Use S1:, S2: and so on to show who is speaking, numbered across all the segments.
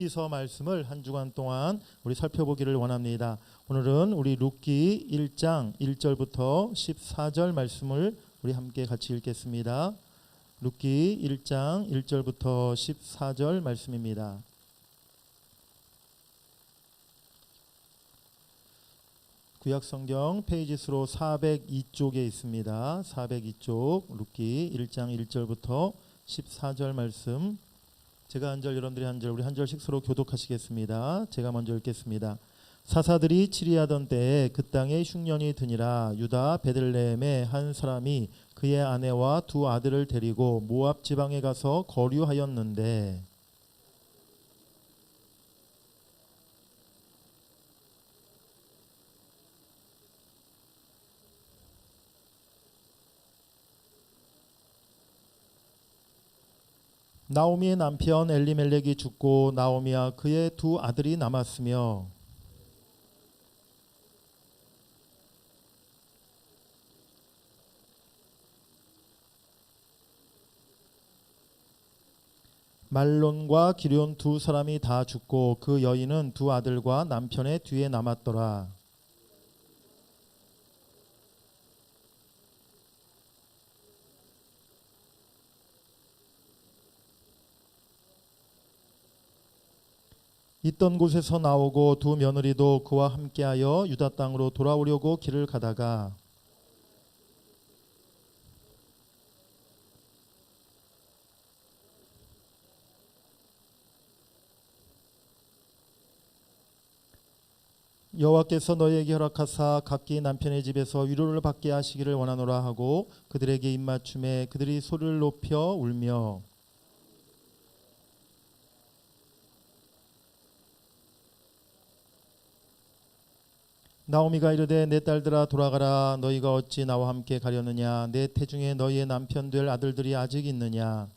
S1: 룻기서 말씀을 한 주간 동안 우리 살펴보기를 원합니다. 오늘은 우리 룻기 1장 1절부터 14절 말씀을 우리 함께 같이 읽겠습니다. 룻기 1장 1절부터 14절 말씀입니다. 구약성경 페이지 수로 402쪽에 있습니다. 402쪽 룻기 1장 1절부터 14절 말씀, 제가 한 절 여러분들이 한 절, 우리 한 절씩 서로 교독하시겠습니다. 제가 먼저 읽겠습니다. 사사들이 치리하던 때에 그 땅에 흉년이 드니라. 유다 베들레헴의 한 사람이 그의 아내와 두 아들을 데리고 모압 지방에 가서 거류하였는데, 나오미의 남편 엘리멜렉이 죽고 나오미와 그의 두 아들이 남았으며, 말론과 기럨 두 사람이 다 죽고 그 여인은 두 아들과 남편의 뒤에 남았더라. 있던 곳에서 나오고 두 며느리도 그와 함께하여 유다 땅으로 돌아오려고 길을 가다가 여호와께서 너희에게 허락하사 각기 남편의 집에서 위로를 받게 하시기를 원하노라 하고 그들에게 입맞춤에 그들이 소리를 높여 울며, 나오미가 이르되 내 딸들아 돌아가라. 너희가 어찌 나와 함께 가려느냐? 내 태중에 너희의 남편 될 아들들이 아직 있느냐?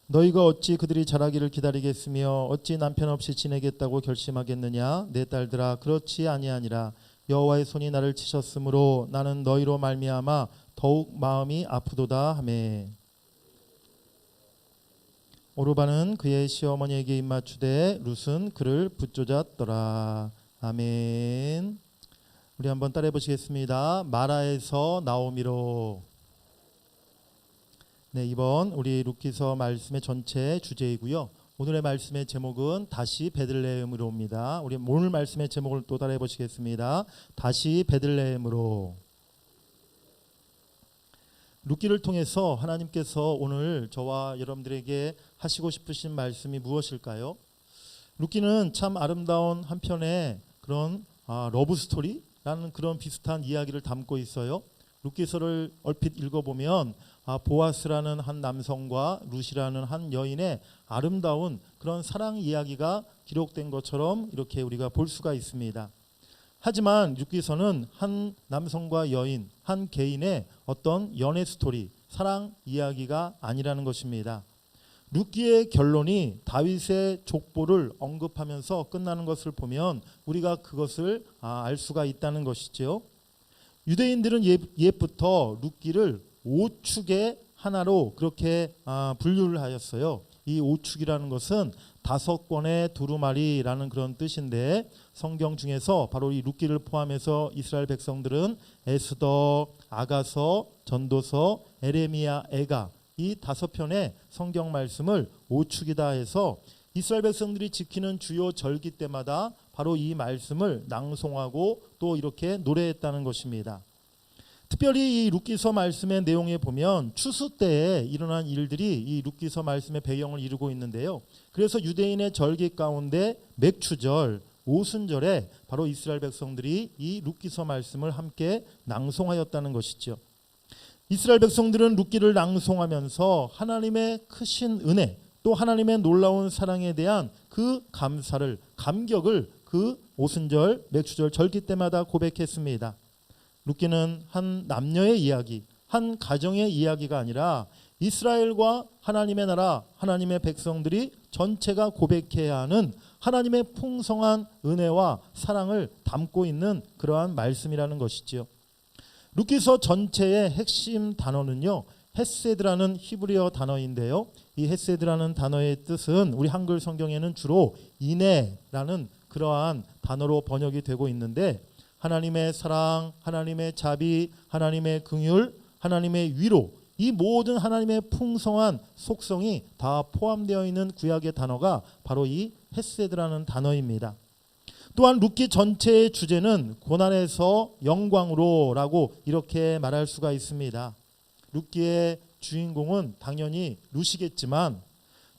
S1: 너희가 어찌 그들이 자라기를 기다리겠으며 어찌 남편 없이 지내겠다고 결심하겠느냐? 내 딸들아 그렇지 아니하니라. 여호와의 손이 나를 치셨으므로 나는 너희로 말미암아 더욱 마음이 아프도다 하매, 오르바는 그의 시어머니에게 입맞추되 룻은 그를 붙조졌더라. 아멘. 우리 한번 따라해 보시겠습니다. 마라에서 나오미로. 네, 이번 우리 룻기서 말씀의 전체 주제이고요. 오늘의 말씀의 제목은 다시 베들레헴으로입니다. 우리 오늘 말씀의 제목을 또 따라해 보시겠습니다. 다시 베들레헴으로. 룻기를 통해서 하나님께서 오늘 저와 여러분들에게 하시고 싶으신 말씀이 무엇일까요? 룻기는 참 아름다운 한편의 그런 러브 스토리라는 그런 비슷한 이야기를 담고 있어요. 룻기서를 얼핏 읽어보면 보아스라는 한 남성과 룻이라는 한 여인의 아름다운 그런 사랑 이야기가 기록된 것처럼 이렇게 우리가 볼 수가 있습니다. 하지만 룻기서는 한 남성과 여인, 한 개인의 어떤 연애 스토리, 사랑 이야기가 아니라는 것입니다. 룻기의 결론이 다윗의 족보를 언급하면서 끝나는 것을 보면 우리가 그것을 알 수가 있다는 것이죠. 유대인들은 옛부터 룻기를 5축의 하나로 그렇게 분류를 하였어요. 이 5축이라는 것은 5권의 두루마리라는 그런 뜻인데, 성경 중에서 바로 이 룻기를 포함해서 이스라엘 백성들은 에스더, 아가서, 전도서, 에레미야, 에가, 이 5편의 성경 말씀을 5축이다 해서 이스라엘 백성들이 지키는 주요 절기 때마다 바로 이 말씀을 낭송하고 또 이렇게 노래했다는 것입니다. 특별히 이 룻기서 말씀의 내용에 보면 추수 때에 일어난 일들이 이 룻기서 말씀의 배경을 이루고 있는데요. 그래서 유대인의 절기 가운데 맥추절, 오순절에 바로 이스라엘 백성들이 이 룻기서 말씀을 함께 낭송하였다는 것이죠. 이스라엘 백성들은 룻기를 낭송하면서 하나님의 크신 은혜, 또 하나님의 놀라운 사랑에 대한 그 감사를, 감격을 그 오순절, 맥추절 절기 때마다 고백했습니다. 룻기는 한 남녀의 이야기, 한 가정의 이야기가 아니라 이스라엘과 하나님의 나라, 하나님의 백성들이 전체가 고백해야 하는 하나님의 풍성한 은혜와 사랑을 담고 있는 그러한 말씀이라는 것이지요. 룻기서 전체의 핵심 단어는요, 헤세드라는 히브리어 단어인데요. 이 헤세드라는 단어의 뜻은 우리 한글 성경에는 주로 인애라는 그러한 단어로 번역이 되고 있는데, 하나님의 사랑, 하나님의 자비, 하나님의 긍휼, 하나님의 위로, 이 모든 하나님의 풍성한 속성이 다 포함되어 있는 구약의 단어가 바로 이 헤세드라는 단어입니다. 또한 룻기 전체의 주제는 고난에서 영광으로라고 이렇게 말할 수가 있습니다. 룻기의 주인공은 당연히 룻이겠지만,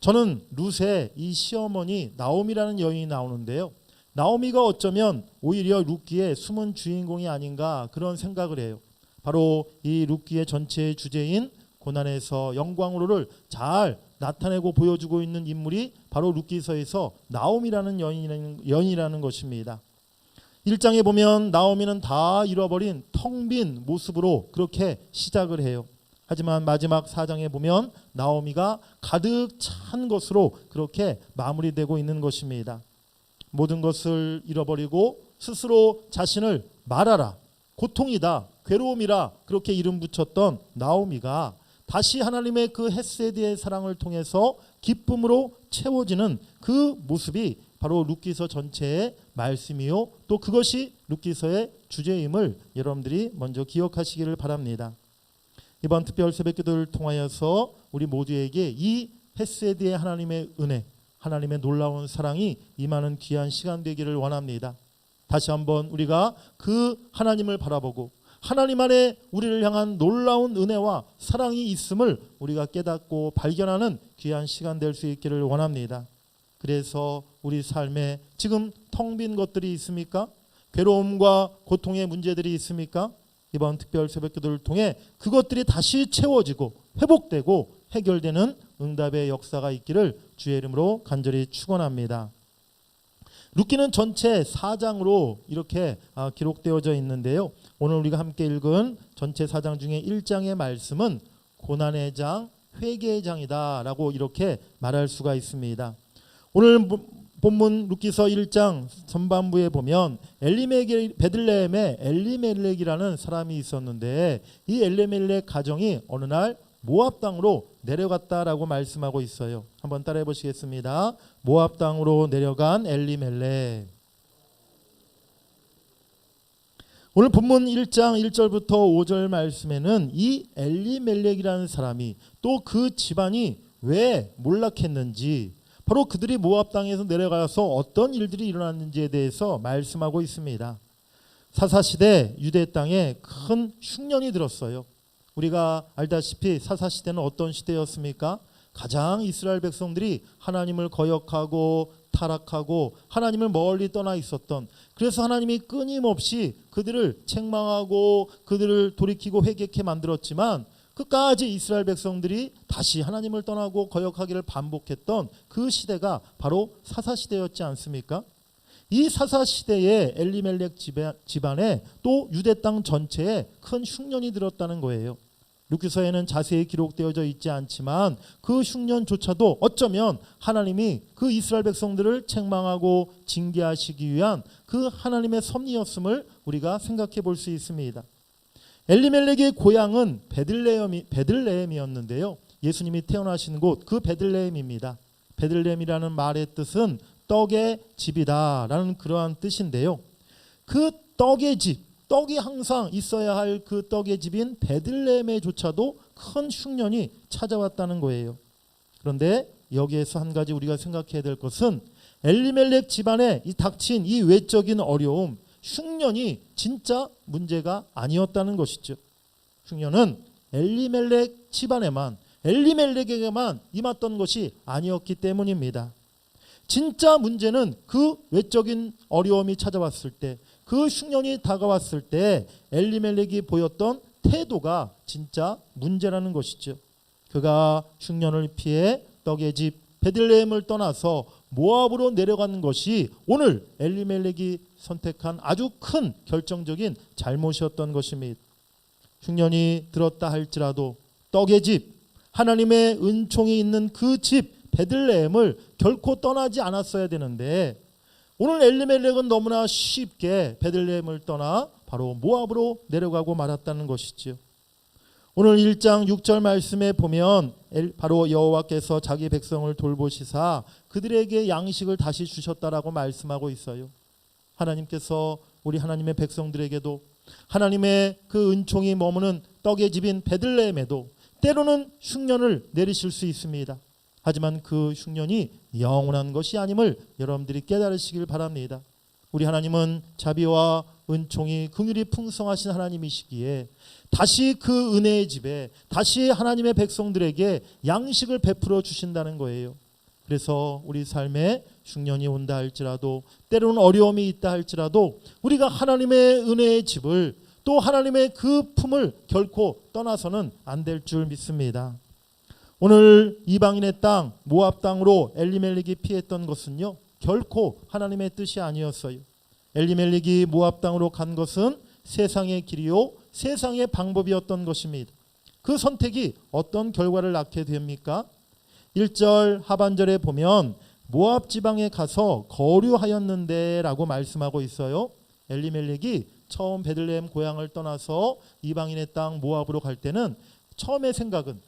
S1: 저는 룻의 이 시어머니 나오미라는 여인이 나오는데요, 나오미가 어쩌면 오히려 룻기의 숨은 주인공이 아닌가 그런 생각을 해요. 바로 이 룻기의 전체의 주제인 고난에서 영광으로를 잘 나타내고 보여주고 있는 인물이 바로 룻기서에서 나오미라는 여인이라는 것입니다. 1장에 보면 나오미는 다 잃어버린 텅 빈 모습으로 그렇게 시작을 해요. 하지만 마지막 4장에 보면 나오미가 가득 찬 것으로 그렇게 마무리되고 있는 것입니다. 모든 것을 잃어버리고 스스로 자신을 말하라, 고통이다, 괴로움이라 그렇게 이름 붙였던 나오미가 다시 하나님의 그 헤세드의 사랑을 통해서 기쁨으로 채워지는 그 모습이 바로 룻기서 전체의 말씀이요, 또 그것이 룻기서의 주제임을 여러분들이 먼저 기억하시기를 바랍니다. 이번 특별 새벽기도를 통하여서 우리 모두에게 이 헤세드의 하나님의 은혜, 하나님의 놀라운 사랑이 임하는 귀한 시간 되기를 원합니다. 다시 한번 우리가 그 하나님을 바라보고 하나님 안에 우리를 향한 놀라운 은혜와 사랑이 있음을 우리가 깨닫고 발견하는 귀한 시간 될 수 있기를 원합니다. 그래서 우리 삶에 지금 텅 빈 것들이 있습니까? 괴로움과 고통의 문제들이 있습니까? 이번 특별 새벽기도를 통해 그것들이 다시 채워지고 회복되고 해결되는 응답의 역사가 있기를 주의 이름으로 간절히 축원합니다. 룻기는 전체 4장으로 이렇게 기록되어져 있는데요, 오늘 우리가 함께 읽은 전체 4장 중에 1장의 말씀은 고난의 장, 회개의 장이다 라고 이렇게 말할 수가 있습니다. 오늘 본문 룻기서 1장 전반부에 보면 베들레헴에 엘리멜렉이라는 사람이 있었는데, 이 엘리멜렉 가정이 어느 날 모압 땅으로 내려갔다라고 말씀하고 있어요. 한번 따라해 보시겠습니다. 모압 땅으로 내려간 엘리멜렉. 오늘 본문 1장 1절부터 5절 말씀에는 이 엘리멜렉이라는 사람이 또 그 집안이 왜 몰락했는지, 바로 그들이 모압 땅에서 내려가서 어떤 일들이 일어났는지에 대해서 말씀하고 있습니다. 사사시대 유대 땅에 큰 흉년이 들었어요. 우리가 알다시피 사사시대는 어떤 시대였습니까? 가장 이스라엘 백성들이 하나님을 거역하고 타락하고 하나님을 멀리 떠나 있었던, 그래서 하나님이 끊임없이 그들을 책망하고 그들을 돌이키고 회개케 만들었지만 끝까지 이스라엘 백성들이 다시 하나님을 떠나고 거역하기를 반복했던 그 시대가 바로 사사시대였지 않습니까? 이 사사시대의 엘리멜렉 집안에 또 유대 땅 전체에 큰 흉년이 들었다는 거예요. 룻기서에는 자세히 기록되어져 있지 않지만 그 흉년조차도 어쩌면 하나님이 그 이스라엘 백성들을 책망하고 징계하시기 위한 그 하나님의 섭리였음을 우리가 생각해 볼 수 있습니다. 엘리멜렉의 고향은 베들레헴이었는데요, 예수님이 태어나신 곳 그 베들레헴입니다. 베들레헴이라는 말의 뜻은 떡의 집이다 라는 그러한 뜻인데요, 그 떡의 집, 떡이 항상 있어야 할 그 떡의 집인 베들레헴에조차도 큰 흉년이 찾아왔다는 거예요. 그런데 여기에서 한 가지 우리가 생각해야 될 것은 엘리멜렉 집안에 닥친 이 외적인 어려움, 흉년이 진짜 문제가 아니었다는 것이죠. 흉년은 엘리멜렉 집안에만, 엘리멜렉에게만 임했던 것이 아니었기 때문입니다. 진짜 문제는 그 외적인 어려움이 찾아왔을 때, 그 흉년이 다가왔을 때 엘리멜렉이 보였던 태도가 진짜 문제라는 것이죠. 그가 흉년을 피해 떡의 집 베들레헴을 떠나서 모압으로 내려가는 것이 오늘 엘리멜렉이 선택한 아주 큰 결정적인 잘못이었던 것입니다. 흉년이 들었다 할지라도 떡의 집, 하나님의 은총이 있는 그 집 베들레헴을 결코 떠나지 않았어야 되는데 오늘 엘리멜렉은 너무나 쉽게 베들레헴을 떠나 바로 모압으로 내려가고 말았다는 것이지요. 오늘 1장 6절 말씀에 보면 바로 여호와께서 자기 백성을 돌보시사 그들에게 양식을 다시 주셨다라고 말씀하고 있어요. 하나님께서 우리 하나님의 백성들에게도 하나님의 그 은총이 머무는 떡의 집인 베들레헴에도 때로는 흉년을 내리실 수 있습니다. 하지만 그 흉년이 영원한 것이 아님을 여러분들이 깨달으시길 바랍니다. 우리 하나님은 자비와 은총이 긍휼이 풍성하신 하나님이시기에 다시 그 은혜의 집에 다시 하나님의 백성들에게 양식을 베풀어 주신다는 거예요. 그래서 우리 삶에 흉년이 온다 할지라도 때로는 어려움이 있다 할지라도 우리가 하나님의 은혜의 집을 또 하나님의 그 품을 결코 떠나서는 안 될 줄 믿습니다. 오늘 이방인의 땅 모압 땅으로 엘리멜렉이 피했던 것은요 결코 하나님의 뜻이 아니었어요. 엘리멜렉이 모압 땅으로 간 것은 세상의 길이요 세상의 방법이었던 것입니다. 그 선택이 어떤 결과를 낳게 됩니까? 1절 하반절에 보면 모압 지방에 가서 거류하였는데 라고 말씀하고 있어요. 엘리멜렉이 처음 베들레헴 고향을 떠나서 이방인의 땅 모압으로 갈 때는 처음의 생각은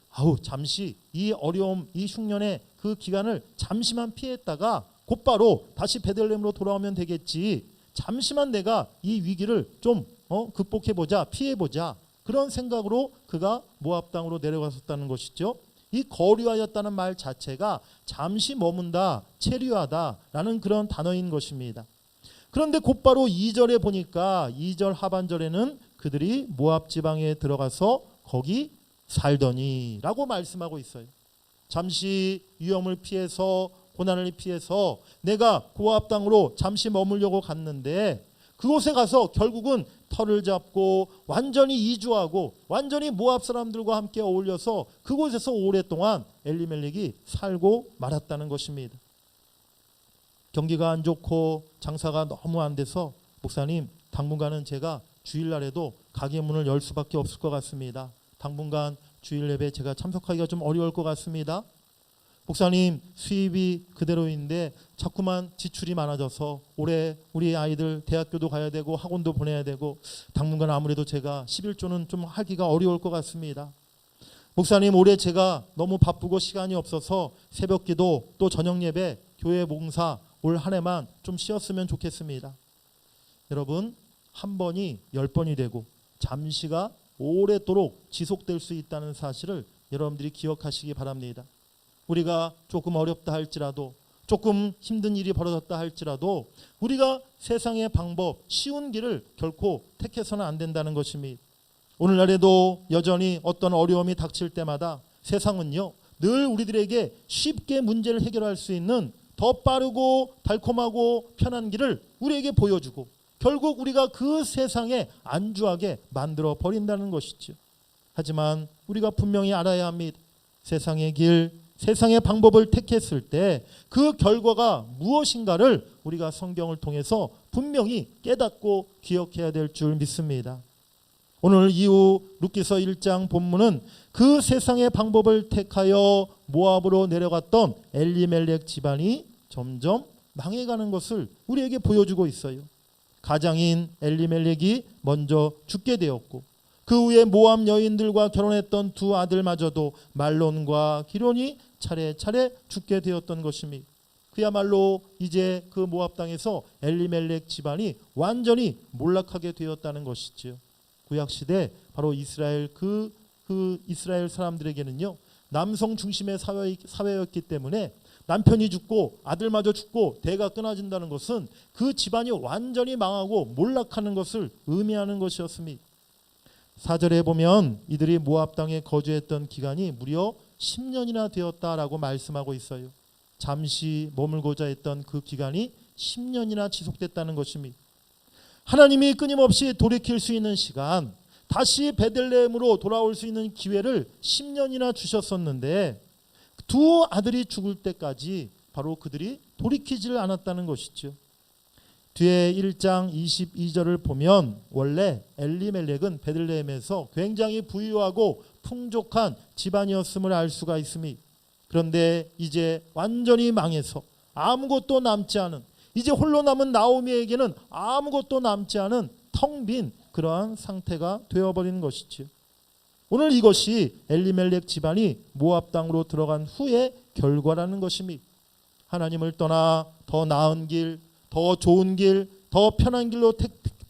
S1: 잠시 이 어려움 이 흉년의 그 기간을 잠시만 피했다가 곧바로 다시 베들레헴으로 돌아오면 되겠지. 잠시만 내가 이 위기를 좀 극복해보자 피해보자 그런 생각으로 그가 모압 땅으로 내려갔었다는 것이죠. 이 거류하였다는 말 자체가 잠시 머문다 체류하다라는 그런 단어인 것입니다. 그런데 곧바로 2절에 보니까 2절 하반절에는 그들이 모압 지방에 들어가서 거기 살더니 라고 말씀하고 있어요. 잠시 위험을 피해서 고난을 피해서 내가 모압 땅으로 잠시 머물려고 갔는데 그곳에 가서 결국은 터를 잡고 완전히 이주하고 완전히 모압 사람들과 함께 어울려서 그곳에서 오랫동안 엘리멜렉이 살고 말았다는 것입니다. 경기가 안 좋고 장사가 너무 안 돼서 목사님 당분간은 제가 주일날에도 가게 문을 열 수밖에 없을 것 같습니다. 당분간 주일 예배 제가 참석하기가 좀 어려울 것 같습니다. 목사님 수입이 그대로인데 자꾸만 지출이 많아져서 올해 우리 아이들 대학교도 가야 되고 학원도 보내야 되고 당분간 아무래도 제가 11조는 좀 하기가 어려울 것 같습니다. 목사님 올해 제가 너무 바쁘고 시간이 없어서 새벽기도 또 저녁예배 교회 봉사 올 한 해만 좀 쉬었으면 좋겠습니다. 여러분 한 번이 10번이 되고 잠시가 오랫도록 지속될 수 있다는 사실을 여러분들이 기억하시기 바랍니다. 우리가 조금 어렵다 할지라도 조금 힘든 일이 벌어졌다 할지라도 우리가 세상의 방법 쉬운 길을 결코 택해서는 안 된다는 것입니다. 오늘날에도 여전히 어떤 어려움이 닥칠 때마다 세상은요 늘 우리들에게 쉽게 문제를 해결할 수 있는 더 빠르고 달콤하고 편한 길을 우리에게 보여주고 결국 우리가 그 세상에 안주하게 만들어 버린다는 것이죠. 하지만 우리가 분명히 알아야 합니다. 세상의 길, 세상의 방법을 택했을 때 그 결과가 무엇인가를 우리가 성경을 통해서 분명히 깨닫고 기억해야 될 줄 믿습니다. 오늘 이후 룻기서 1장 본문은 그 세상의 방법을 택하여 모압으로 내려갔던 엘리멜렉 집안이 점점 망해가는 것을 우리에게 보여주고 있어요. 가장인 엘리멜렉이 먼저 죽게 되었고 그 후에 모압 여인들과 결혼했던 두 아들마저도 말론과 기론이 차례차례 죽게 되었던 것입니다. 그야말로 이제 그 모압 땅에서 엘리멜렉 집안이 완전히 몰락하게 되었다는 것이지요. 구약시대 바로 이스라엘 그 이스라엘 사람들에게는요 남성 중심의 사회였기 때문에 남편이 죽고 아들마저 죽고 대가 끊어진다는 것은 그 집안이 완전히 망하고 몰락하는 것을 의미하는 것이었습니다. 4절에 보면 이들이 모압 땅에 거주했던 기간이 무려 10년이나 되었다라고 말씀하고 있어요. 잠시 머물고자 했던 그 기간이 10년이나 지속됐다는 것입니다. 하나님이 끊임없이 돌이킬 수 있는 시간, 다시 베들레헴으로 돌아올 수 있는 기회를 10년이나 주셨었는데 두 아들이 죽을 때까지 바로 그들이 돌이키지를 않았다는 것이죠. 뒤에 1장 22절을 보면 원래 엘리멜렉은 베들레헴에서 굉장히 부유하고 풍족한 집안이었음을 알 수가 있습니다. 그런데 이제 완전히 망해서 아무것도 남지 않은, 이제 홀로 남은 나오미에게는 아무것도 남지 않은 텅 빈 그러한 상태가 되어버리는 것이지요. 오늘 이것이 엘리멜렉 집안이 모압 땅으로 들어간 후의 결과라는 것입니다. 하나님을 떠나 더 나은 길, 더 좋은 길, 더 편한 길로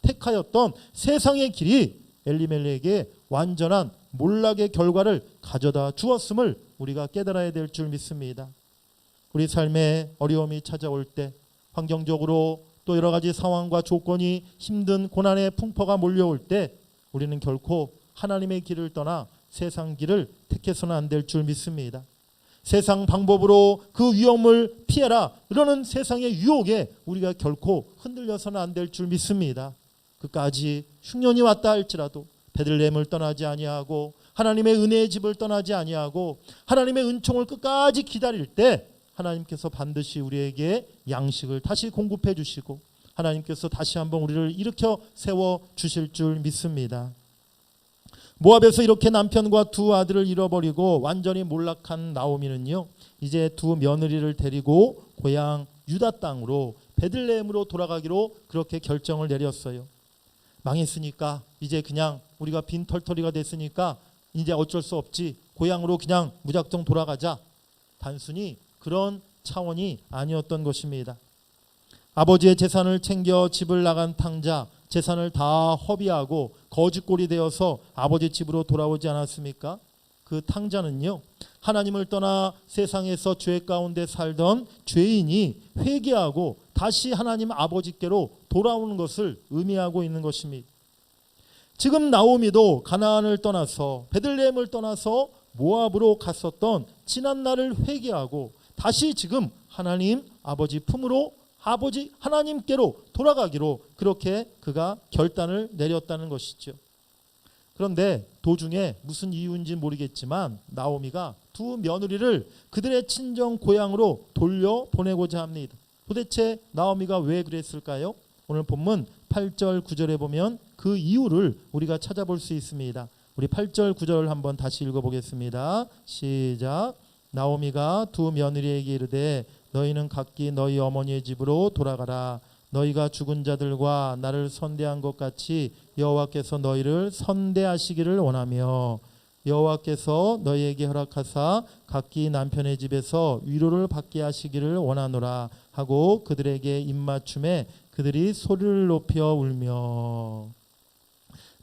S1: 택하였던 세상의 길이 엘리멜렉에게 완전한 몰락의 결과를 가져다 주었음을 우리가 깨달아야 될 줄 믿습니다. 우리 삶에 어려움이 찾아올 때, 환경적으로 또 여러 가지 상황과 조건이 힘든 고난의 풍파가 몰려올 때 우리는 결코 하나님의 길을 떠나 세상 길을 택해서는 안 될 줄 믿습니다. 세상 방법으로 그 위험을 피해라, 이러는 세상의 유혹에 우리가 결코 흔들려서는 안 될 줄 믿습니다. 끝까지 흉년이 왔다 할지라도 베들레헴을 떠나지 아니하고 하나님의 은혜의 집을 떠나지 아니하고 하나님의 은총을 끝까지 기다릴 때 하나님께서 반드시 우리에게 양식을 다시 공급해 주시고 하나님께서 다시 한번 우리를 일으켜 세워 주실 줄 믿습니다. 모압에서 이렇게 남편과 두 아들을 잃어버리고 완전히 몰락한 나오미는요, 이제 두 며느리를 데리고 고향 유다 땅으로 베들레헴으로 돌아가기로 그렇게 결정을 내렸어요. 망했으니까 이제 그냥 우리가 빈털터리가 됐으니까 이제 어쩔 수 없지, 고향으로 그냥 무작정 돌아가자. 단순히 그런 차원이 아니었던 것입니다. 아버지의 재산을 챙겨 집을 나간 탕자, 재산을 다 허비하고 거짓골이 되어서 아버지 집으로 돌아오지 않았습니까? 그 탕자는요, 하나님을 떠나 세상에서 죄 가운데 살던 죄인이 회개하고 다시 하나님 아버지께로 돌아오는 것을 의미하고 있는 것입니다. 지금 나오미도 가나안을 떠나서 베들레헴을 떠나서 모압으로 갔었던 지난 날을 회개하고 다시 지금 하나님 아버지 품으로, 아버지 하나님께로 돌아가기로 그렇게 그가 결단을 내렸다는 것이죠. 그런데 도중에 무슨 이유인지 모르겠지만 나오미가 두 며느리를 그들의 친정 고향으로 돌려보내고자 합니다. 도대체 나오미가 왜 그랬을까요? 오늘 본문 8절 9절에 보면 그 이유를 우리가 찾아볼 수 있습니다. 우리 8절 9절을 한번 다시 읽어보겠습니다. 시작. 나오미가 두 며느리에게 이르되 너희는 각기 너희 어머니의 집으로 돌아가라. 너희가 죽은 자들과 나를 선대한 것 같이 여호와께서 너희를 선대하시기를 원하며 여호와께서 너희에게 허락하사 각기 남편의 집에서 위로를 받게 하시기를 원하노라 하고 그들에게 입맞춤에 그들이 소리를 높여 울며.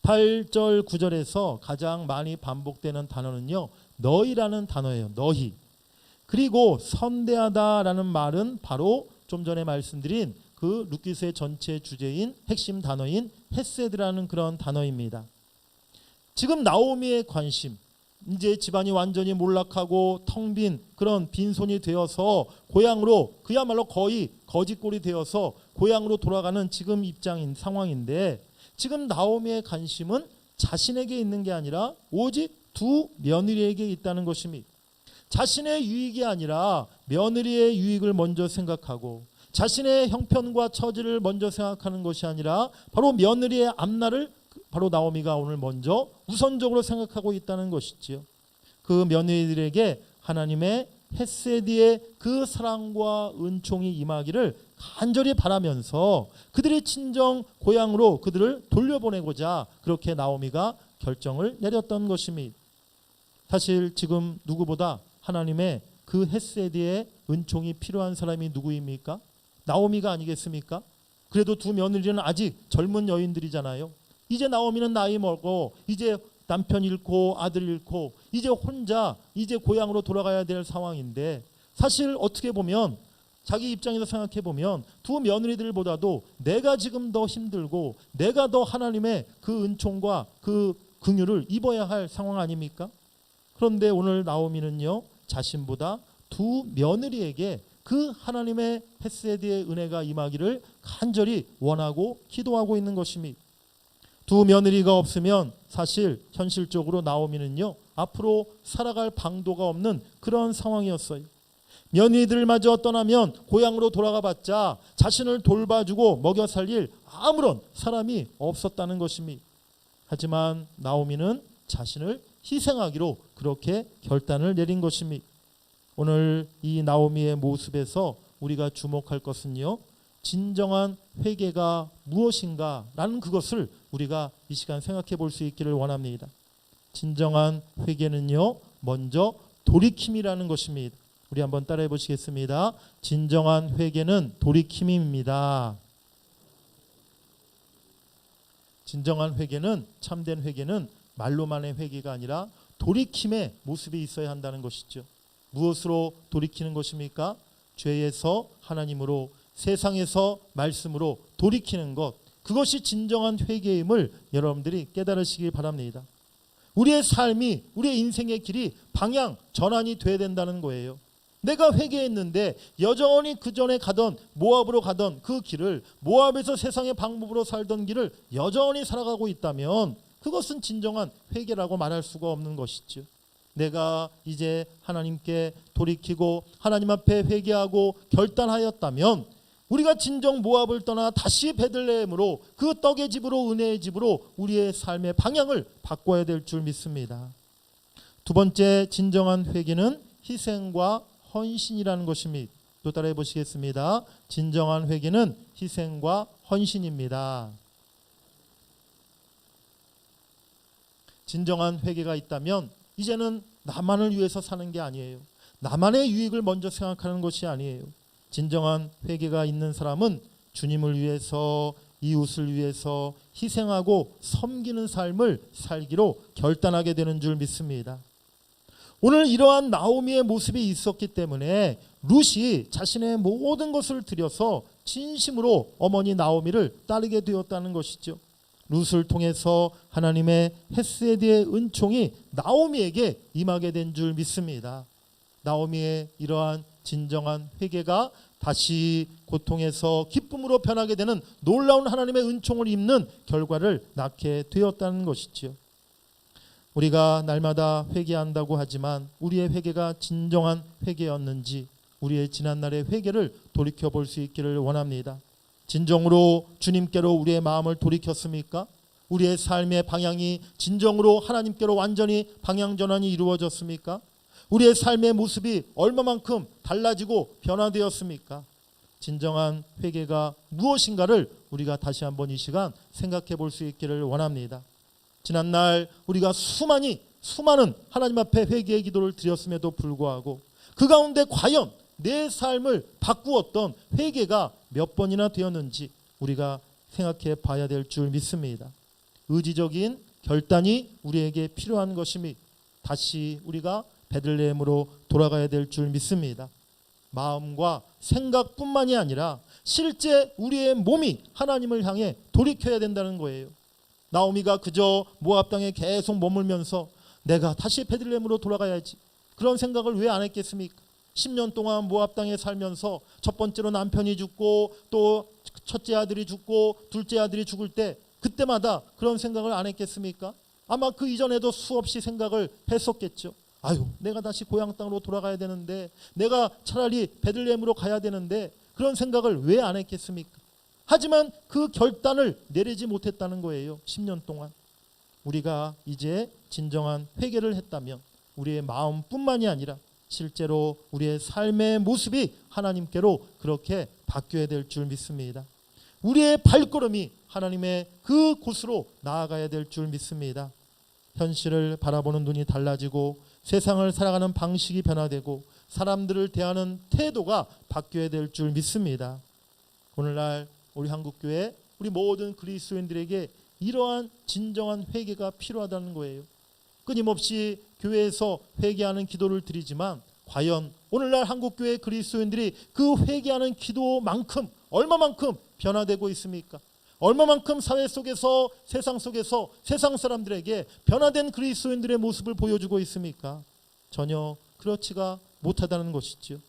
S1: 8절 9절에서 가장 많이 반복되는 단어는요, 너희라는 단어예요. 너희. 그리고 선대하다라는 말은 바로 좀 전에 말씀드린 그 룻기서의 전체 주제인 핵심 단어인 헤세드라는 그런 단어입니다. 지금 나오미의 관심, 이제 집안이 완전히 몰락하고 텅 빈 그런 빈손이 되어서 고향으로, 그야말로 거의 거짓골이 되어서 고향으로 돌아가는 지금 입장인 상황인데, 지금 나오미의 관심은 자신에게 있는 게 아니라 오직 두 며느리에게 있다는 것입니다. 자신의 유익이 아니라 며느리의 유익을 먼저 생각하고 자신의 형편과 처지를 먼저 생각하는 것이 아니라 바로 며느리의 앞날을 바로 나오미가 오늘 먼저 우선적으로 생각하고 있다는 것이지요. 그 며느리들에게 하나님의 헤세디의 그 사랑과 은총이 임하기를 간절히 바라면서 그들의 친정 고향으로 그들을 돌려보내고자 그렇게 나오미가 결정을 내렸던 것입니다. 사실 지금 누구보다 하나님의 그 헤세디의 은총이 필요한 사람이 누구입니까? 나오미가 아니겠습니까? 그래도 두 며느리는 아직 젊은 여인들이잖아요. 이제 나오미는 나이 먹고 이제 남편 잃고 아들 잃고 이제 혼자 이제 고향으로 돌아가야 될 상황인데, 사실 어떻게 보면 자기 입장에서 생각해 보면 두 며느리들보다도 내가 지금 더 힘들고 내가 더 하나님의 그 은총과 그 긍휼을 입어야 할 상황 아닙니까? 그런데 오늘 나오미는요, 자신보다 두 며느리에게 그 하나님의 헤세드의 은혜가 임하기를 간절히 원하고 기도하고 있는 것입니다. 두 며느리가 없으면 사실 현실적으로 나오미는요, 앞으로 살아갈 방도가 없는 그런 상황이었어요. 며느리들마저 떠나면 고향으로 돌아가 봤자 자신을 돌봐주고 먹여 살릴 아무런 사람이 없었다는 것입니다. 하지만 나오미는 자신을 희생하기로 그렇게 결단을 내린 것입니다. 오늘 이 나오미의 모습에서 우리가 주목할 것은요, 진정한 회개가 무엇인가 라는 그것을 우리가 이 시간 생각해 볼 수 있기를 원합니다. 진정한 회개는요, 먼저 돌이킴이라는 것입니다. 우리 한번 따라해 보시겠습니다. 진정한 회개는 돌이킴입니다. 진정한 회개는, 참된 회개는 말로만의 회개가 아니라 돌이킴의 모습이 있어야 한다는 것이죠. 무엇으로 돌이키는 것입니까? 죄에서 하나님으로, 세상에서 말씀으로 돌이키는 것, 그것이 진정한 회개임을 여러분들이 깨달으시기 바랍니다. 우리의 삶이, 우리의 인생의 길이 방향 전환이 돼야 된다는 거예요. 내가 회개했는데 여전히 그 전에 가던, 모압으로 가던 그 길을, 모압에서 세상의 방법으로 살던 길을 여전히 살아가고 있다면 그것은 진정한 회개라고 말할 수가 없는 것이죠. 내가 이제 하나님께 돌이키고 하나님 앞에 회개하고 결단하였다면 우리가 진정 모압을 떠나 다시 베들레헴으로, 그 떡의 집으로, 은혜의 집으로 우리의 삶의 방향을 바꿔야 될 줄 믿습니다. 두 번째 진정한 회개는 희생과 헌신이라는 것입니다. 또 따라해 보시겠습니다. 진정한 회개는 희생과 헌신입니다. 진정한 회개가 있다면 이제는 나만을 위해서 사는 게 아니에요. 나만의 유익을 먼저 생각하는 것이 아니에요. 진정한 회개가 있는 사람은 주님을 위해서, 이웃을 위해서 희생하고 섬기는 삶을 살기로 결단하게 되는 줄 믿습니다. 오늘 이러한 나오미의 모습이 있었기 때문에 룻이 자신의 모든 것을 들여서 진심으로 어머니 나오미를 따르게 되었다는 것이죠. 룻을 통해서 하나님의 헤세드의 은총이 나오미에게 임하게 된 줄 믿습니다. 나오미의 이러한 진정한 회개가 다시 고통에서 기쁨으로 변하게 되는 놀라운 하나님의 은총을 입는 결과를 낳게 되었다는 것이지요. 우리가 날마다 회개한다고 하지만 우리의 회개가 진정한 회개였는지, 우리의 지난날의 회개를 돌이켜볼 수 있기를 원합니다. 진정으로 주님께로 우리의 마음을 돌이켰습니까? 우리의 삶의 방향이 진정으로 하나님께로 완전히 방향 전환이 이루어졌습니까? 우리의 삶의 모습이 얼마만큼 달라지고 변화되었습니까? 진정한 회개가 무엇인가를 우리가 다시 한번 이 시간 생각해 볼 수 있기를 원합니다. 지난날 우리가 수많은 하나님 앞에 회개의 기도를 드렸음에도 불구하고 그 가운데 과연 내 삶을 바꾸었던 회개가 몇 번이나 되었는지 우리가 생각해 봐야 될 줄 믿습니다. 의지적인 결단이 우리에게 필요한 것임이, 다시 우리가 베들레헴으로 돌아가야 될 줄 믿습니다. 마음과 생각뿐만이 아니라 실제 우리의 몸이 하나님을 향해 돌이켜야 된다는 거예요. 나오미가 그저 모압 땅에 계속 머물면서 내가 다시 베들레헴으로 돌아가야지, 그런 생각을 왜 안 했겠습니까? 10년 동안 모압 땅에 살면서 첫 번째로 남편이 죽고 또 첫째 아들이 죽고 둘째 아들이 죽을 때 그때마다 그런 생각을 안 했겠습니까? 아마 그 이전에도 수없이 생각을 했었겠죠. 아유, 내가 다시 고향 땅으로 돌아가야 되는데, 내가 차라리 베들레헴으로 가야 되는데, 그런 생각을 왜 안 했겠습니까? 하지만 그 결단을 내리지 못했다는 거예요. 10년 동안. 우리가 이제 진정한 회개를 했다면 우리의 마음뿐만이 아니라 실제로 우리의 삶의 모습이 하나님께로 그렇게 바뀌어야 될 줄 믿습니다. 우리의 발걸음이 하나님의 그 곳으로 나아가야 될 줄 믿습니다. 현실을 바라보는 눈이 달라지고 세상을 살아가는 방식이 변화되고 사람들을 대하는 태도가 바뀌어야 될 줄 믿습니다. 오늘날 우리 한국교회, 우리 모든 그리스도인들에게 이러한 진정한 회개가 필요하다는 거예요. 끊임없이 교회에서 회개하는 기도를 드리지만 과연 오늘날 한국교회 그리스도인들이 그 회개하는 기도만큼 얼마만큼 변화되고 있습니까? 얼마만큼 사회 속에서, 세상 속에서 세상 사람들에게 변화된 그리스도인들의 모습을 보여주고 있습니까? 전혀 그렇지가 못하다는 것이죠.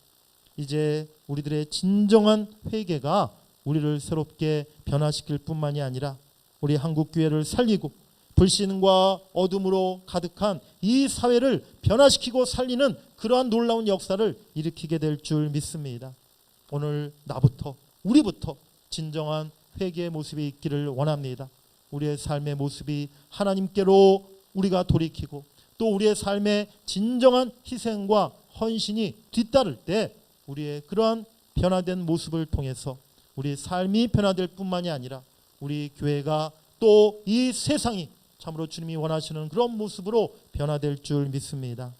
S1: 이제 우리들의 진정한 회개가 우리를 새롭게 변화시킬 뿐만이 아니라 우리 한국교회를 살리고 불신과 어둠으로 가득한 이 사회를 변화시키고 살리는 그러한 놀라운 역사를 일으키게 될 줄 믿습니다. 오늘 나부터, 우리부터 진정한 회개의 모습이 있기를 원합니다. 우리의 삶의 모습이 하나님께로 우리가 돌이키고 또 우리의 삶에 진정한 희생과 헌신이 뒤따를 때 우리의 그러한 변화된 모습을 통해서 우리 삶이 변화될 뿐만이 아니라 우리 교회가 또 이 세상이 참으로 주님이 원하시는 그런 모습으로 변화될 줄 믿습니다.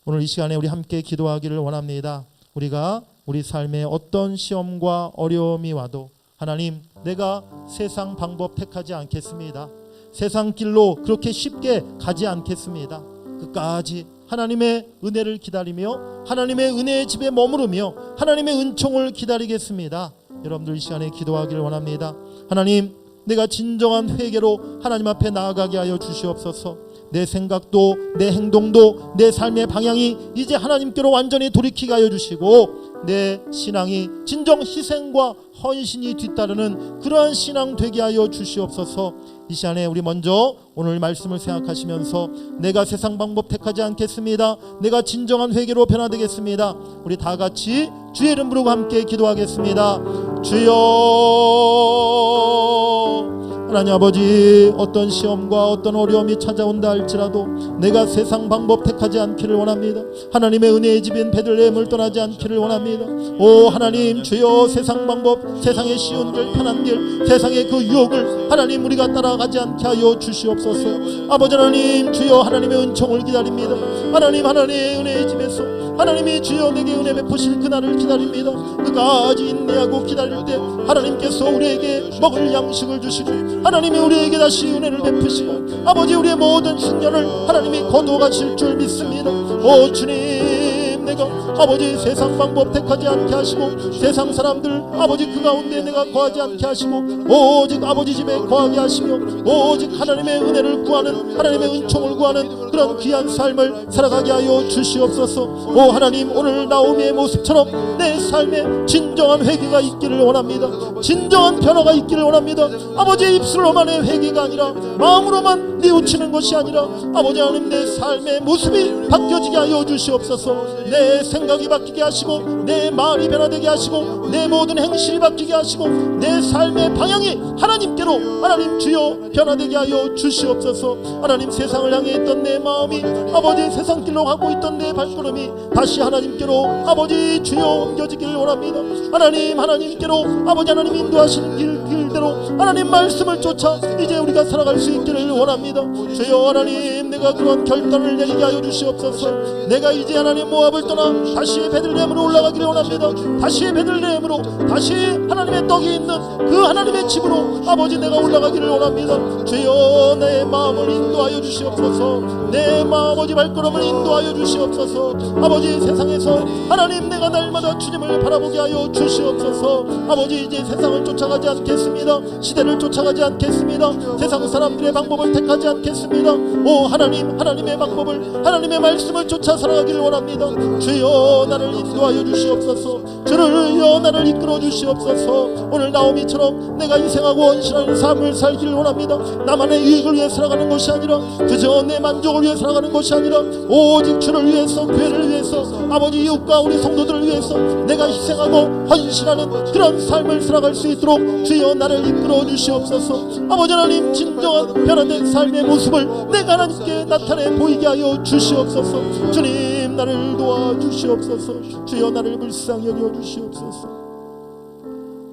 S1: 오늘 이 시간에 우리 함께 기도하기를 원합니다. 우리가 우리 삶에 어떤 시험과 어려움이 와도 하나님, 내가 세상 방법 택하지 않겠습니다. 세상 길로 그렇게 쉽게 가지 않겠습니다. 끝까지 하나님의 은혜를 기다리며 하나님의 은혜의 집에 머무르며 하나님의 은총을 기다리겠습니다. 여러분들 이 시간에 기도하기를 원합니다. 하나님, 내가 진정한 회개로 하나님 앞에 나아가게 하여 주시옵소서. 내 생각도 내 행동도 내 삶의 방향이 이제 하나님께로 완전히 돌이키게 하여 주시고 내 신앙이 진정 희생과 헌신이 뒤따르는 그러한 신앙 되게 하여 주시옵소서. 이 시간에 우리 먼저 오늘 말씀을 생각하시면서 내가 세상 방법 택하지 않겠습니다. 내가 진정한 회개로 변화되겠습니다. 우리 다 같이 주의 이름 부르고 함께 기도하겠습니다. 주여, 하나님 아버지, 어떤 시험과 어떤 어려움이 찾아온다 할지라도 내가 세상 방법 택하지 않기를 원합니다. 하나님의 은혜의 집인 베들레헴을 떠나지 않기를 원합니다. 오 하나님, 주여, 세상 방법, 세상의 쉬운 길, 편한 길, 세상의 그 유혹을 하나님 우리가 따라가지 않게 하여 주시옵소서. 아버지 하나님, 주여, 하나님의 은총을 기다립니다. 하나님, 하나님의 은혜의 집에서 하나님이 주여 내게 은혜 베푸실 그날을 기다립니다. 끝까지 인내하고 기다릴 때 하나님께서 우리에게 먹을 양식을 주시고 하나님이 우리에게 다시 은혜를 베푸시고 아버지, 우리의 모든 흉년을 하나님이 거두어 가실 줄 믿습니다. 오 주님, 내가 아버지 세상 방법 택하지 않게 하시고 세상 사람들 아버지 그 가운데 내가 거하지 않게 하시고 오직 아버지 집에 거하게 하시며 오직 하나님의 은혜를 구하는, 하나님의 은총을 구하는 그런 귀한 삶을 살아가게 하여 주시옵소서. 오 하나님, 오늘 나오미의 모습처럼 내 삶에 진정한 회개가 있기를 원합니다. 진정한 변화가 있기를 원합니다. 아버지의 입술로만의 회개가 아니라 마음으로만 뉘우치는 것이 아니라 아버지 하나님, 내 삶의 모습이 바뀌어지게 하여 주시옵소서. 내 생각이 바뀌게 하시고 내 마음이 변화되게 하시고 내 모든 행실이 바뀌게 하시고 내 삶의 방향이 하나님께로 하나님 주여 변화되게 하여 주시옵소서. 하나님, 세상을 향해 있던 내 마음이 아버지 세상 길로 가고 있던 내 발걸음이 다시 하나님께로 아버지 주여 옮겨지기를 원합니다. 하나님, 하나님께로 아버지 하나님 인도하시는 길대로 하나님 말씀을 쫓아 이제 우리가 살아갈 수 있기를 원합니다. 주여 하나님, 내가 그런 결단을 내리게 하여 주시옵소서. 내가 이제 하나님 모압을 떠나 다시 베들레헴으로 올라가기를 원합니다. 다시 베들레헴으로, 다시 하나님의 떡이 있는 그 하나님의 집으로 아버지 내가 올라가기를 원합니다. 주여, 내 마음을 인도하여 주시옵소서. 내 마음 아버지 발걸음을 인도하여 주시옵소서. 아버지, 세상에서 하나님 내가 날마다 주님을 바라보게 하여 주시옵소서. 아버지, 이제 세상을 쫓아가지 않겠습니다. 시대를 쫓아가지 않겠습니다. 세상 사람들의 방법을 택하지 않겠습니다. 오 하나님, 하나님의 방법을, 하나님의 말씀을 쫓아 살아가기를 원합니다. 주여, 나를 인도하여 주시옵소서. 주여, 나를 이끌어 주시옵소서. 오늘 나오미처럼 내가 희생하고 헌신하는 삶을 살기를 원합니다. 나만의 유익을 위해 살아가는 것이 아니라 그저 내 만족을 위해 살아가는 것이 아니라 오직 주를 위해서, 교회를 위해서, 아버지 이웃과 우리 성도들을 위해서 내가 희생하고 헌신하는 그런 삶을 살아갈 수 있도록 주여 나를 이끌어 주시옵소서. 아버지 하나님, 진정한 변화된 삶의 모습을 내가 하나님께 나타내 보이게 하여 주시옵소서. 주님, 나를 도와주시옵소서. 주여, 나를 불쌍히 여겨 주시옵소서.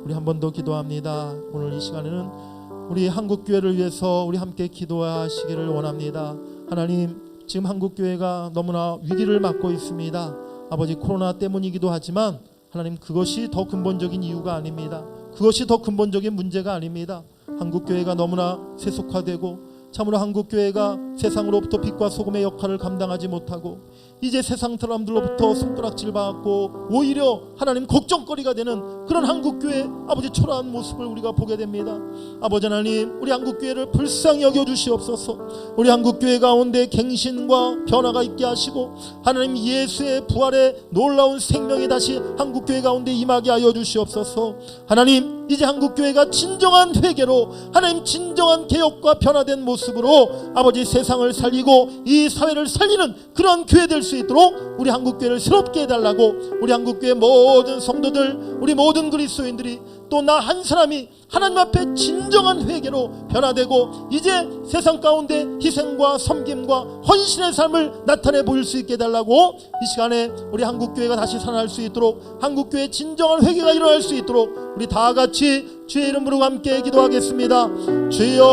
S1: 우리 한 번 더 기도합니다. 오늘 이 시간에는 우리 한국교회를 위해서 우리 함께 기도하시기를 원합니다. 하나님, 지금 한국교회가 너무나 위기를 맞고 있습니다. 아버지, 코로나 때문이기도 하지만 하나님, 그것이 더 근본적인 이유가 아닙니다. 그것이 더 근본적인 문제가 아닙니다. 한국교회가 너무나 세속화되고 참으로 한국교회가 세상으로부터 빛과 소금의 역할을 감당하지 못하고 이제 세상 사람들로부터 손가락질 받고 오히려 하나님 걱정거리가 되는 그런 한국교회 아버지 초라한 모습을 우리가 보게 됩니다. 아버지 하나님, 우리 한국교회를 불쌍히 여겨주시옵소서. 우리 한국교회 가운데 갱신과 변화가 있게 하시고 하나님 예수의 부활의 놀라운 생명이 다시 한국교회 가운데 임하게 하여 주시옵소서. 하나님, 이제 한국교회가 진정한 회개로 하나님 진정한 개혁과 변화된 모습으로 아버지 세상을 살리고 이 사회를 살리는 그런 교회 될 수 있도록 우리 한국교회를 새롭게 해달라고 우리 한국교회 모든 성도들, 우리 모든 그리스도인들이 또 나 한 사람이 하나님 앞에 진정한 회개로 변화되고 이제 세상 가운데 희생과 섬김과 헌신의 삶을 나타내 보일 수 있게 해달라고 이 시간에 우리 한국교회가 다시 살아날 수 있도록, 한국교회 진정한 회개가 일어날 수 있도록 우리 다 같이 주의 이름으로 함께 기도하겠습니다. 주여,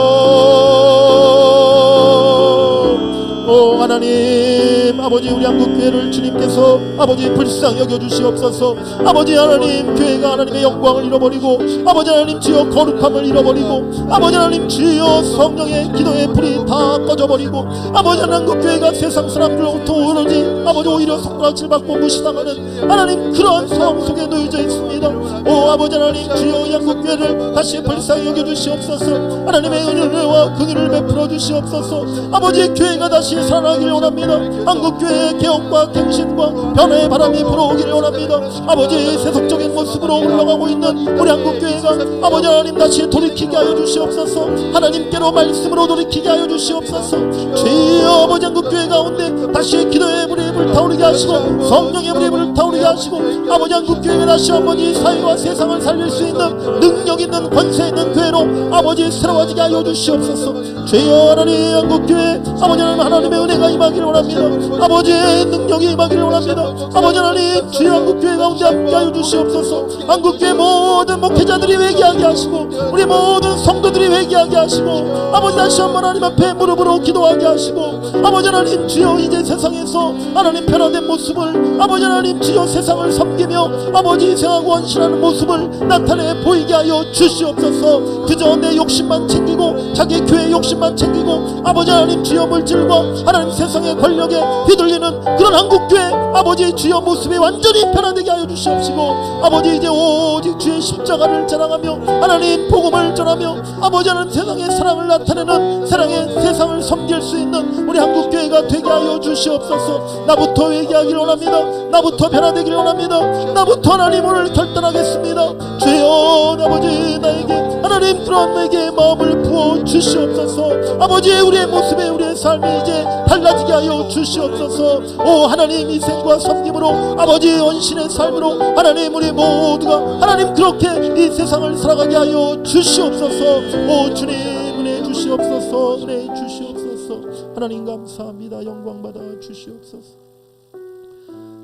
S1: 오 하나님 아버지, 우리 한국교회를 주님께서 아버지 불쌍히 여겨주시옵소서. 아버지 하나님, 교회가 하나님의 영광을 잃어버리고 아버지 하나님 주여 거룩함을 잃어버리고 아버지 하나님 주여 성령의 기도의 불이 다 꺼져버리고 아버지 하나님 한국교회가 세상 사람들로부터 오로지 아버지 오히려 손가락질 받고 무시당하는 하나님 그러한 상황 속에 놓여져 있습니다. 오 아버지 하나님 주여, 이 한국교회를 다시 불쌍히 여겨주시옵소서. 하나님의 은혜와 긍휼을 베풀어 주시옵소서. 아버지 교회가 다시 살아나길 원합니다. 한국교회의 개혁과 갱신과 변화의 바람이 불어오기를 원합니다. 아버지 세속적인 모습으로 올라가고 있는 우리 한국교회가 아버지 하나님 다시 돌이키게 하여 주시옵소서. 하나님께로 말씀으로 돌이키게 하여 주시옵소서. 주여 아버지, 한국교회 가운데 다시 기도의 불이 불타오르게 하시고 성령의 불이 불타오르게 하시고 아버지 한국교회가 다시 한번 이 사회와 세상을 살릴 수 있는 능력 있는 권세 있는 교회로 아버지 새로워지게 하여 주시옵소서. 주여 하나님, 한국교회 아버지 하나님의 은혜가 임하기를 원합니다. 아버지의 능력이 임하기를 원합니다. 아버지 하나님 주여, 한국교회 가운데 함께하여 주시옵소서. 한국교회 모든 목회자들이 회개하게 하시고 우리 모든 성도들이 회개하게 하시고 아버지 다시 한번 하나님 앞에 무릎으로 기도하게 하시고 아버지 하나님 주여, 이제 세상에서 하나님 변화된 모습을 아버지 하나님 주여 세상을 섬기며 아버지 희생하고 헌신하는 모습을 나타내 보이게 하여 주시옵소서. 그저 내 욕심만 챙기고 자기 교회 욕심만 챙기고 아버지 하나님 주여 물질과 하나님 세상의 권력에 휘둘리는 그런 한국교회 아버지 주여 모습이 완전히 변화되게 하여 주시옵시고 아버지 이제 오직 주의 십자가를 자랑하며 하나님 복음을 전하며 아버지 하나님 세상의 사랑을 나타내는 사랑의 세상을 섬길 수 있는 우리 한국교회가 되게 하여 주시옵소서. 나부터 회개하기를 원합니다. 나부터 변화되기를 원합니다. 나부터 하나님 오늘 결단하겠습니다. 주여 아버지, 나에게 하나님 그런 내게 마음을 부어 주시옵소서. 아버지 우리의 모습에 우리의 삶이 이제 달라지게 하여 주시옵소서. 오 하나님, 희생과 섬김으로 아버지 헌신의 삶으로 하나님 우리 모두가 하나님 그렇게 이 세상을 살아가게 하여 주시옵소서. 오 주님 은혜 주시옵소서. 은혜 주시옵소서. 하나님 감사합니다. 영광 받아 주시옵소서.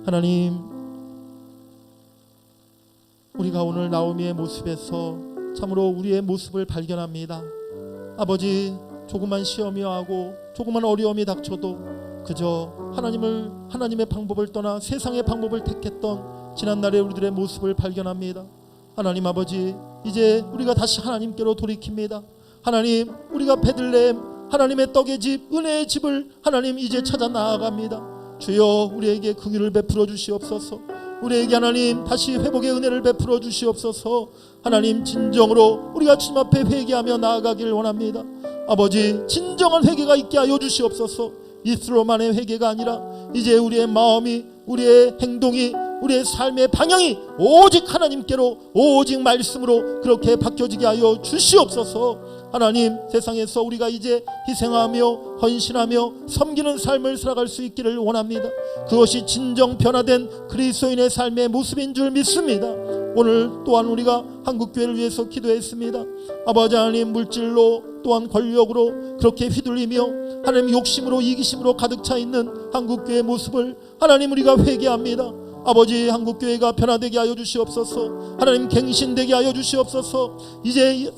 S1: 하나님, 우리가 오늘 나오미의 모습에서 참으로 우리의 모습을 발견합니다. 아버지, 조그만 시험이 하고 조그만 어려움이 닥쳐도 그저 하나님의 방법을 떠나 세상의 방법을 택했던 지난날의 우리들의 모습을 발견합니다. 하나님 아버지, 이제 우리가 다시 하나님께로 돌이킵니다. 하나님, 우리가 베들레헴 하나님의 떡의 집, 은혜의 집을 하나님 이제 찾아 나아갑니다. 주여 우리에게 긍휼을 베풀어 주시옵소서. 우리에게 하나님 다시 회복의 은혜를 베풀어 주시옵소서. 하나님 진정으로 우리가 주님 앞에 회개하며 나아가기를 원합니다. 아버지, 진정한 회개가 있게 하여 주시옵소서. 이스로만의 회개가 아니라 이제 우리의 마음이, 우리의 행동이, 우리의 삶의 방향이 오직 하나님께로, 오직 말씀으로 그렇게 바뀌어지게 하여 주시옵소서. 하나님, 세상에서 우리가 이제 희생하며 헌신하며 섬기는 삶을 살아갈 수 있기를 원합니다. 그것이 진정 변화된 그리스도인의 삶의 모습인 줄 믿습니다. 오늘 또한 우리가 한국교회를 위해서 기도했습니다. 아버지 하나님, 물질로 또한 권력으로 그렇게 휘둘리며 하나님 욕심으로 이기심으로 가득 차 있는 한국교회의 모습을 하나님 우리가 회개합니다. 아버지, 한국교회가 변화되게 하여 주시옵소서. 하나님 갱신되게 하여 주시옵소서. 이제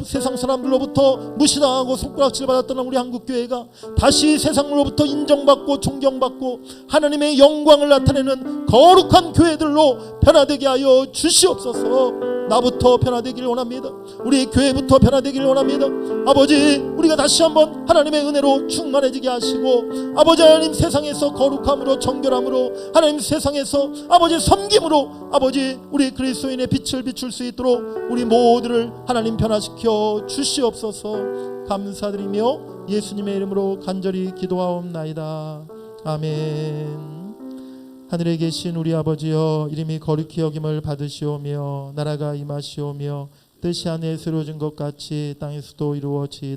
S1: 세상 사람들로부터 무시당하고 손가락질 받았던 우리 한국교회가 다시 세상으로부터 인정받고 존경받고 하나님의 영광을 나타내는 거룩한 교회들로 변화되게 하여 주시옵소서. 나부터 변화되기를 원합니다. 우리 교회부터 변화되기를 원합니다. 아버지, 우리가 다시 한번 하나님의 은혜로 충만해지게 하시고 아버지 하나님 세상에서 거룩함으로 정결함으로 하나님 세상에서 아버지 섬김으로 아버지 우리 그리스도인의 빛을 비출 수 있도록 우리 모두를 하나님 변화시켜 주시옵소서. 감사드리며 예수님의 이름으로 간절히 기도하옵나이다. 아멘. 하늘에 계신 우리 아버지여, 이름이 거룩히 여김을 받으시오며 나라가 임하시오며 뜻이 하늘에서 이루어진 것 같이 땅에서도 이루어지이다.